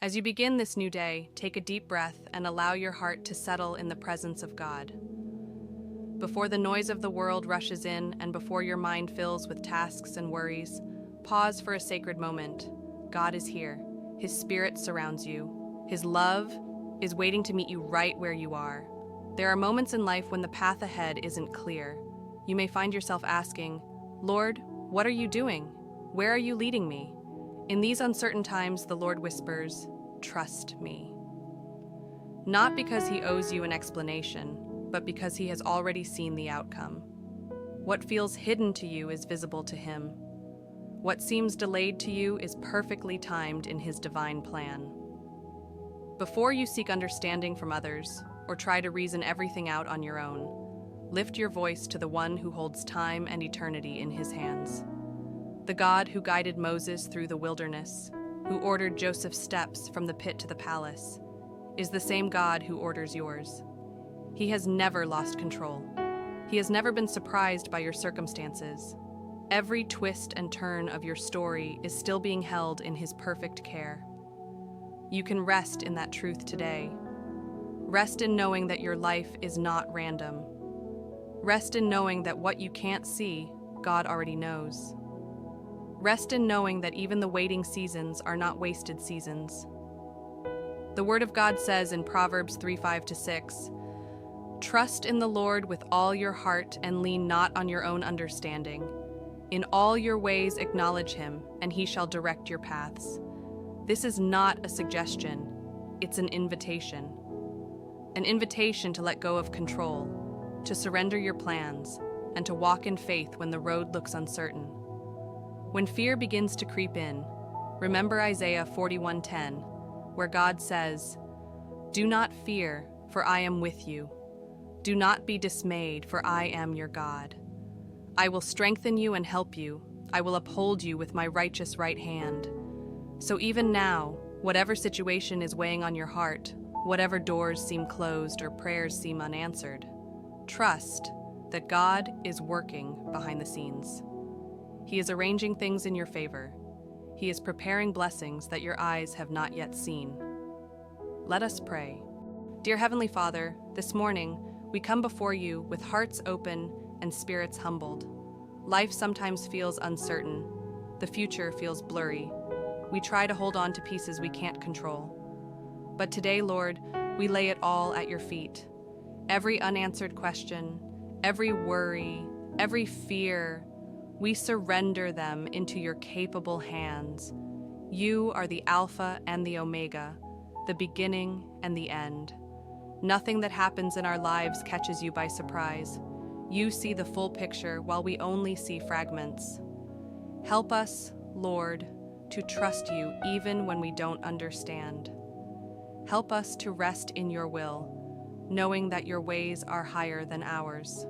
As you begin this new day, take a deep breath and allow your heart to settle in the presence of God. Before the noise of the world rushes in and before your mind fills with tasks and worries, pause for a sacred moment. God is here. His Spirit surrounds you. His love is waiting to meet you right where you are. There are moments in life when the path ahead isn't clear. You may find yourself asking, "Lord, what are you doing? Where are you leading me?" In these uncertain times, the Lord whispers, "Trust me." Not because he owes you an explanation, but because he has already seen the outcome. What feels hidden to you is visible to him. What seems delayed to you is perfectly timed in his divine plan. Before you seek understanding from others, or try to reason everything out on your own, lift your voice to the one who holds time and eternity in his hands. The God who guided Moses through the wilderness, who ordered Joseph's steps from the pit to the palace, is the same God who orders yours. He has never lost control. He has never been surprised by your circumstances. Every twist and turn of your story is still being held in his perfect care. You can rest in that truth today. Rest in knowing that your life is not random. Rest in knowing that what you can't see, God already knows. Rest in knowing that even the waiting seasons are not wasted seasons. The Word of God says in Proverbs 3:5-6, "Trust in the Lord with all your heart and lean not on your own understanding. In all your ways acknowledge him, and he shall direct your paths." This is not a suggestion, it's an invitation. An invitation to let go of control, to surrender your plans, and to walk in faith when the road looks uncertain. When fear begins to creep in, remember Isaiah 41:10, where God says, "Do not fear, for I am with you. Do not be dismayed, for I am your God. I will strengthen you and help you. I will uphold you with my righteous right hand." So even now, whatever situation is weighing on your heart, whatever doors seem closed or prayers seem unanswered, trust that God is working behind the scenes. He is arranging things in your favor. He is preparing blessings that your eyes have not yet seen. Let us pray. Dear Heavenly Father, this morning we come before you with hearts open and spirits humbled. Life sometimes feels uncertain. The future feels blurry. We try to hold on to pieces we can't control. But today, Lord, we lay it all at your feet. Every unanswered question, every worry, every fear, we surrender them into your capable hands. You are the Alpha and the Omega, the beginning and the end. Nothing that happens in our lives catches you by surprise. You see the full picture while we only see fragments. Help us, Lord, to trust you even when we don't understand. Help us to rest in your will, knowing that your ways are higher than ours.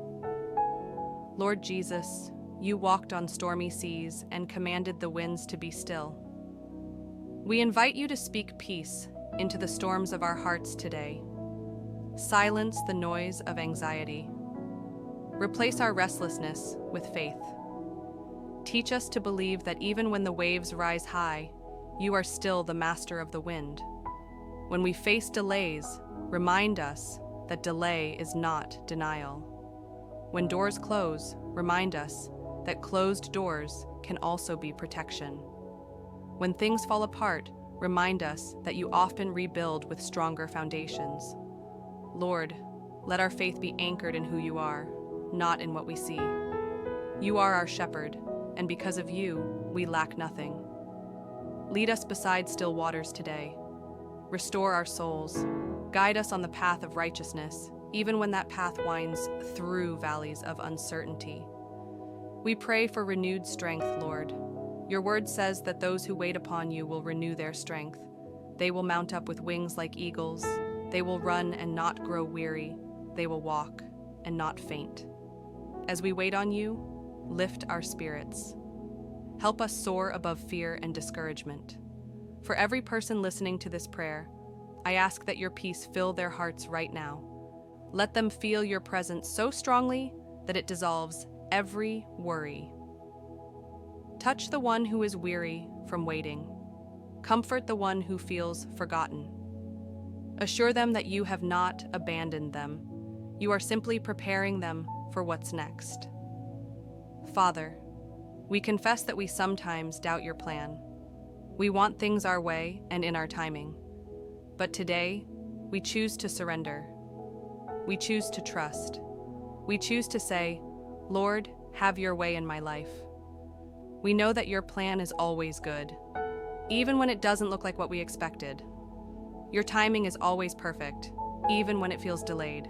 Lord Jesus, you walked on stormy seas and commanded the winds to be still. We invite you to speak peace into the storms of our hearts today. Silence the noise of anxiety. Replace our restlessness with faith. Teach us to believe that even when the waves rise high, you are still the master of the wind. When we face delays, remind us that delay is not denial. When doors close, remind us that closed doors can also be protection. When things fall apart, remind us that you often rebuild with stronger foundations. Lord, let our faith be anchored in who you are, not in what we see. You are our shepherd, and because of you, we lack nothing. Lead us beside still waters today. Restore our souls. Guide us on the path of righteousness, even when that path winds through valleys of uncertainty. We pray for renewed strength, Lord. Your word says that those who wait upon you will renew their strength. They will mount up with wings like eagles. They will run and not grow weary. They will walk and not faint. As we wait on you, lift our spirits. Help us soar above fear and discouragement. For every person listening to this prayer, I ask that your peace fill their hearts right now. Let them feel your presence so strongly that it dissolves every worry. Touch the one who is weary from waiting. Comfort the one who feels forgotten. Assure them that you have not abandoned them. You are simply preparing them for what's next. Father, we confess that we sometimes doubt your plan. We want things our way and in our timing. But today, we choose to surrender. We choose to trust. We choose to say, Lord, have your way in my life. We know that your plan is always good, even when it doesn't look like what we expected. Your timing is always perfect, even when it feels delayed.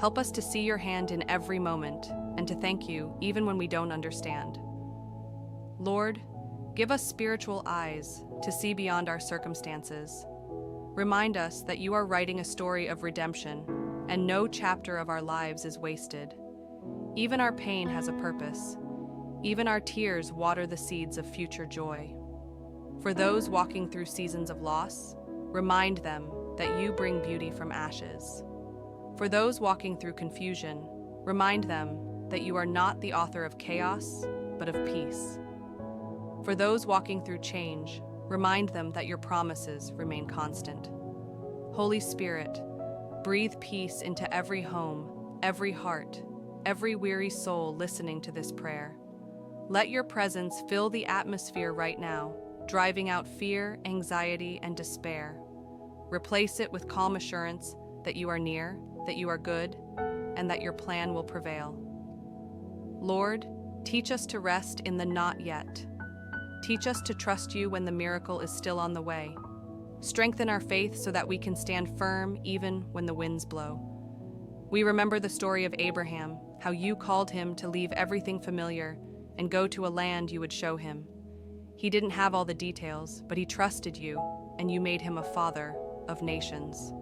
Help us to see your hand in every moment and to thank you even when we don't understand. Lord, give us spiritual eyes to see beyond our circumstances. Remind us that you are writing a story of redemption, and no chapter of our lives is wasted. Even our pain has a purpose. Even our tears water the seeds of future joy. For those walking through seasons of loss, remind them that you bring beauty from ashes. For those walking through confusion, remind them that you are not the author of chaos, but of peace. For those walking through change, remind them that your promises remain constant. Holy Spirit, breathe peace into every home, every heart, every weary soul listening to this prayer. Let your presence fill the atmosphere right now, driving out fear, anxiety, and despair. Replace it with calm assurance that you are near, that you are good, and that your plan will prevail. Lord, teach us to rest in the not yet. Teach us to trust you when the miracle is still on the way. Strengthen our faith so that we can stand firm even when the winds blow. We remember the story of Abraham, how you called him to leave everything familiar and go to a land you would show him. He didn't have all the details, but he trusted you, and you made him a father of nations.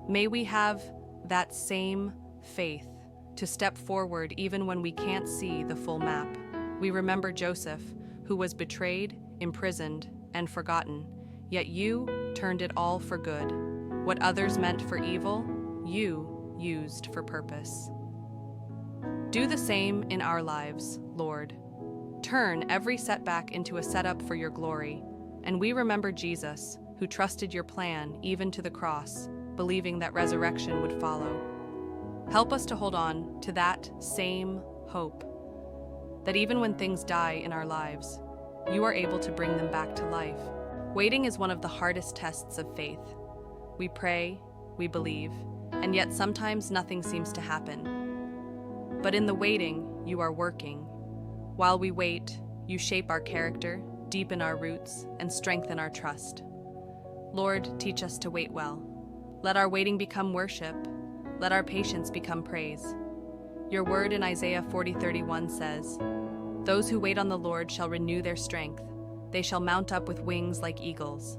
May we have that same faith to step forward even when we can't see the full map. We remember Joseph, who was betrayed, imprisoned, and forgotten, yet you turned it all for good. What others meant for evil, you used for purpose. Do the same in our lives, Lord. Turn every setback into a setup for your glory, and we remember Jesus, who trusted your plan even to the cross, believing that resurrection would follow. Help us to hold on to that same hope, that even when things die in our lives, you are able to bring them back to life. Waiting is one of the hardest tests of faith. We pray, we believe, and yet sometimes nothing seems to happen. But in the waiting, you are working. While we wait, you shape our character, deepen our roots, and strengthen our trust. Lord, teach us to wait well. Let our waiting become worship. Let our patience become praise. Your word in Isaiah 40:31 says, "Those who wait on the Lord shall renew their strength. They shall mount up with wings like eagles."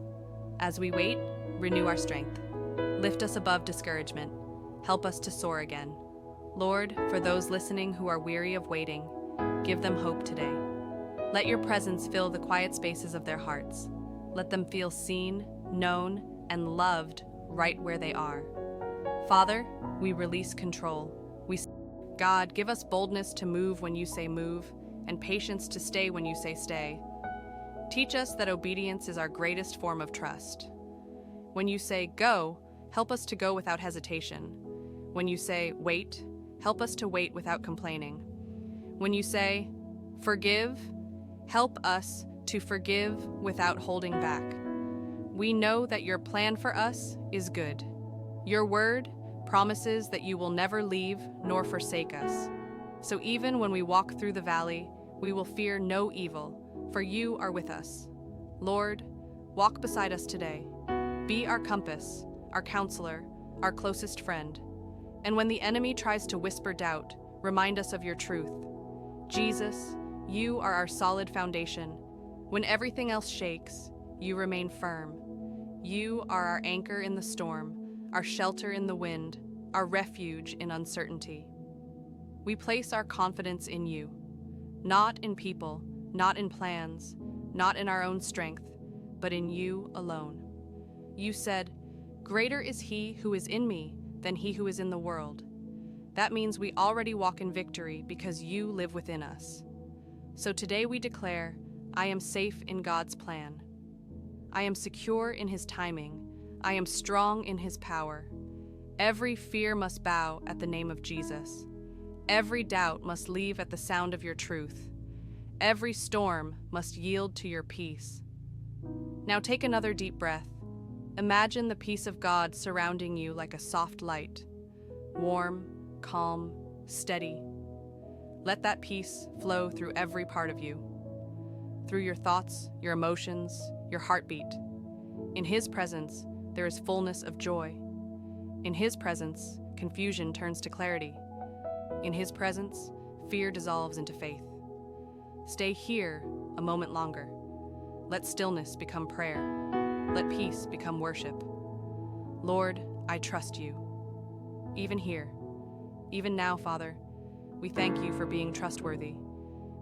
As we wait, renew our strength. Lift us above discouragement. Help us to soar again. Lord, for those listening who are weary of waiting, give them hope today. Let your presence fill the quiet spaces of their hearts. Let them feel seen, known, and loved right where they are. Father, we release control. God, give us boldness to move when you say move, and patience to stay when you say stay. Teach us that obedience is our greatest form of trust. When you say go, help us to go without hesitation. When you say wait, help us to wait without complaining. When you say forgive, help us to forgive without holding back. We know that your plan for us is good. Your word promises that you will never leave nor forsake us. So even when we walk through the valley, we will fear no evil, for you are with us. Lord, walk beside us today. Be our compass, our counselor, our closest friend. And when the enemy tries to whisper doubt, remind us of your truth. Jesus, you are our solid foundation. When everything else shakes, you remain firm. You are our anchor in the storm, our shelter in the wind, our refuge in uncertainty. We place our confidence in you, not in people, not in plans, not in our own strength, but in you alone. You said, "Greater is he who is in me than he who is in the world." That means we already walk in victory because you live within us. So today we declare, I am safe in God's plan. I am secure in his timing. I am strong in his power. Every fear must bow at the name of Jesus. Every doubt must leave at the sound of your truth. Every storm must yield to your peace. Now take another deep breath. Imagine the peace of God surrounding you like a soft light. Warm, calm, steady. Let that peace flow through every part of you. Through your thoughts, your emotions, your heartbeat. In his presence, there is fullness of joy. In his presence, confusion turns to clarity. In his presence, fear dissolves into faith. Stay here a moment longer. Let stillness become prayer. Let peace become worship. Lord, I trust you. Even here, even now, Father, we thank you for being trustworthy.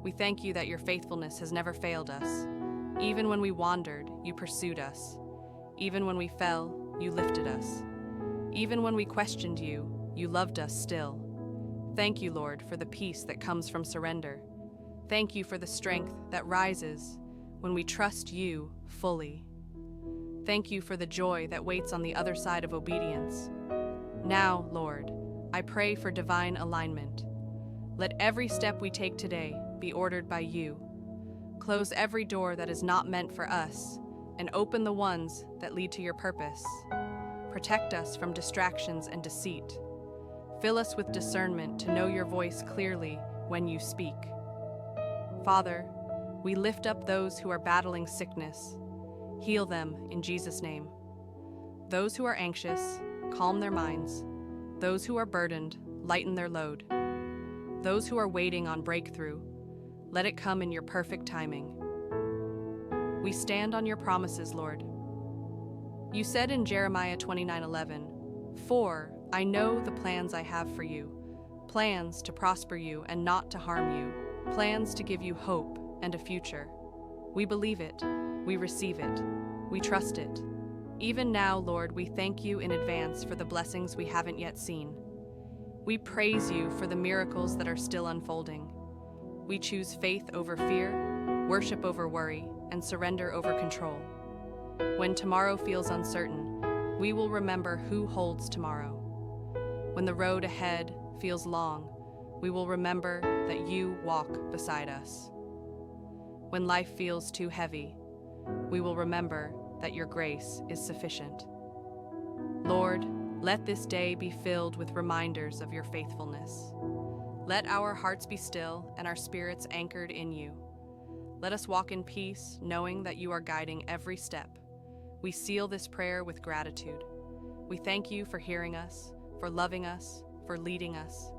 We thank you that your faithfulness has never failed us. Even when we wandered, you pursued us. Even when we fell, you lifted us. Even when we questioned you, you loved us still. Thank you, Lord, for the peace that comes from surrender. Thank you for the strength that rises when we trust you fully. Thank you for the joy that waits on the other side of obedience. Now, Lord, I pray for divine alignment. Let every step we take today be ordered by you. Close every door that is not meant for us and open the ones that lead to your purpose. Protect us from distractions and deceit. Fill us with discernment to know your voice clearly when you speak. Father, we lift up those who are battling sickness. Heal them in Jesus' name. Those who are anxious, calm their minds. Those who are burdened, lighten their load. Those who are waiting on breakthrough, let it come in your perfect timing. We stand on your promises, Lord. You said in Jeremiah 29:11, "For I know the plans I have for you, plans to prosper you and not to harm you, plans to give you hope and a future." We believe it, we receive it, we trust it. Even now, Lord, we thank you in advance for the blessings we haven't yet seen. We praise you for the miracles that are still unfolding. We choose faith over fear, worship over worry, and surrender over control. When tomorrow feels uncertain, we will remember who holds tomorrow. When the road ahead feels long, we will remember that you walk beside us. When life feels too heavy, we will remember that your grace is sufficient. Lord, let this day be filled with reminders of your faithfulness. Let our hearts be still and our spirits anchored in you. Let us walk in peace, knowing that you are guiding every step. We seal this prayer with gratitude. We thank you for hearing us, for loving us, for leading us,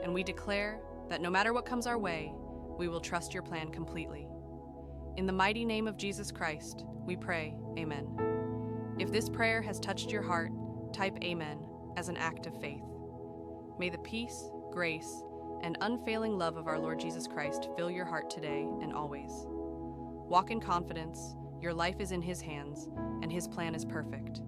and we declare that no matter what comes our way, we will trust your plan completely. In the mighty name of Jesus Christ, we pray, amen. If this prayer has touched your heart, type amen as an act of faith. May the peace, grace, and unfailing love of our Lord Jesus Christ fill your heart today and always. Walk in confidence, your life is in his hands, and his plan is perfect.